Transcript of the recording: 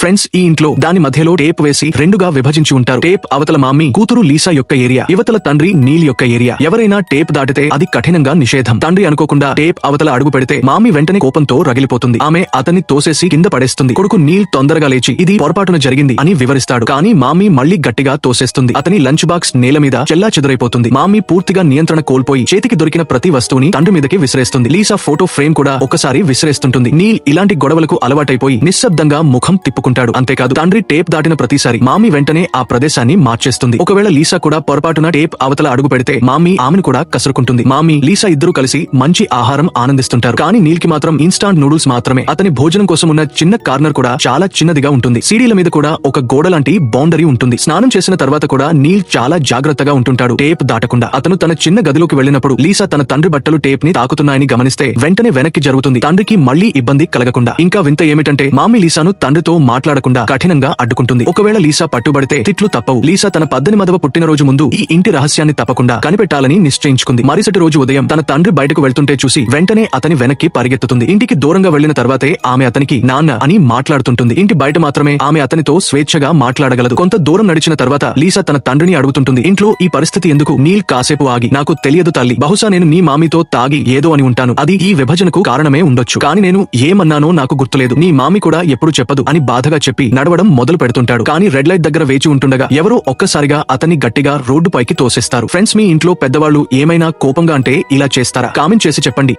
Friends, ఈ ఇంట్లో దాని మధ్యలో టేప్ వేసి రెండుగా విభజించి ఉంటారు. టేప్ అవతల మామీ కూతురు లీసా యొక్క ఏరియా, యువతల తండ్రి నీల్ యొక్క ఏరియా. ఎవరైనా టేప్ దాటితే అది కఠినంగా నిషేధం. తండ్రి అనుకోకుండా టేప్ అవతల అడుగు పెడితే మామీ వెంటనే కోపంతో రగిలిపోతుంది. ఆమె అతన్ని తోసేసి కింద పడేస్తుంది. కొడుకు నీల్ తొందరగా లేచి ఇది పొరపాటున జరిగింది అని వివరిస్తాడు. కానీ మామీ మళ్లీ గట్టిగా తోసేస్తుంది. అతని లంచ్ బాక్స్ నేల మీద చెల్లా చెదురైపోతుంది. మామీ పూర్తిగా నియంత్రణ కోల్పోయి చేతికి దొరికిన ప్రతి వస్తువుని తండ్రి మీదకి విసిరేస్తుంది. లీసా ఫోటో ఫ్రేమ్ కూడా ఒకసారి విసిరేస్తుంటుంది. నీల్ ఇలాంటి గొడవలకు అలవాటైపోయి నిశ్శబ్దంగా ముఖం తిప్పుకుంటాడు. అంతేకాదు తండ్రి టేప్ దాటిన ప్రతిసారి మామీ వెంటనే ఆ ప్రదేశాన్ని మార్చేస్తుంది. ఒకవేళ లీసా కూడా పొరపాటున టేప్ అవతల అడుగు పెడితే మామీ ఆమెను కూడా కసురుకుంటుంది. మామీ లీసా ఇద్దరు కలిసి మంచి ఆహారం ఆనందిస్తుంటారు. కానీ నీల్ కి మాత్రం ఇన్స్టాంట్ నూడిల్స్ మాత్రమే. అతని భోజనం కోసం ఉన్న చిన్న కార్నర్ కూడా చాలా చిన్నదిగా ఉంటుంది. సీడీల మీద కూడా ఒక గోడ లాంటి బౌండరీ ఉంటుంది. స్నానం చేసిన తర్వాత కూడా నీల్ చాలా జాగ్రత్తగా ఉంటుంటాడు టేప్ దాటకుండా. అతను తన చిన్న గదిలోకి వెళ్లినప్పుడు లీసా తన తండ్రి బట్టలు టేప్ ని తాకుతున్నాయని గమనిస్తే వెంటనే వెనక్కి జరుగుతుంది. తండ్రికి మళ్లీ ఇబ్బంది కలగకుండా. ఇంకా వింత ఏమిటంటే మామీ లీసాను తండ్రితో మాట్లాడకుండా కఠినంగా అడ్డుకుంటుంది. ఒకవేళ లీసా పట్టుబడితే తిట్లు తప్పవు. లీసా తన 18వ పుట్టినరోజు ముందు ఈ ఇంటి రహస్యాన్ని తప్పకుండా కనిపెట్టాలని నిశ్చయించుకుంది. మరుసటి రోజు ఉదయం తన తండ్రి బయటకు వెళ్తుంటే చూసి వెంటనే అతని వెనక్కి పరిగెత్తుతుంది. ఇంటికి దూరంగా వెళ్లిన తర్వాతే ఆమె అతనికి నాన్న అని మాట్లాడుతుంటుంది. ఇంటి బయట మాత్రమే ఆమె అతనితో స్వేచ్ఛగా మాట్లాడగలదు. కొంత దూరం నడిచిన తర్వాత లీసా తన తండ్రిని అడుగుతుంటుంది, ఇంట్లో ఈ పరిస్థితి ఎందుకు? నీల్ కాసేపు ఆగి, నాకు తెలియదు తల్లి, బహుశా నేను నీ మామీతో తాగి ఏదో అని ఉంటాను. అది ఈ విభజనకు కారణమే ఉండొచ్చు. కానీ నేను ఏమన్నానో నాకు గుర్తులేదు. నీ మామీ కూడా ఎప్పుడు చెప్పదు అని బాధగా చెప్పి నడవడం మొదలు పెడుతుంటాడు. కానీ రెడ్ లైట్ దగ్గర వేచి ఉంటుండగా ఎవరో ఒక్కసారిగా అతన్ని గట్టిగా రోడ్డు పైకి తోసేస్తారు. ఫ్రెండ్స్, మీ ఇంట్లో పెద్దవాళ్ళు ఏమైనా కోపంగా అంటే ఇలా చేస్తారా? కామెంట్ చేసి చెప్పండి.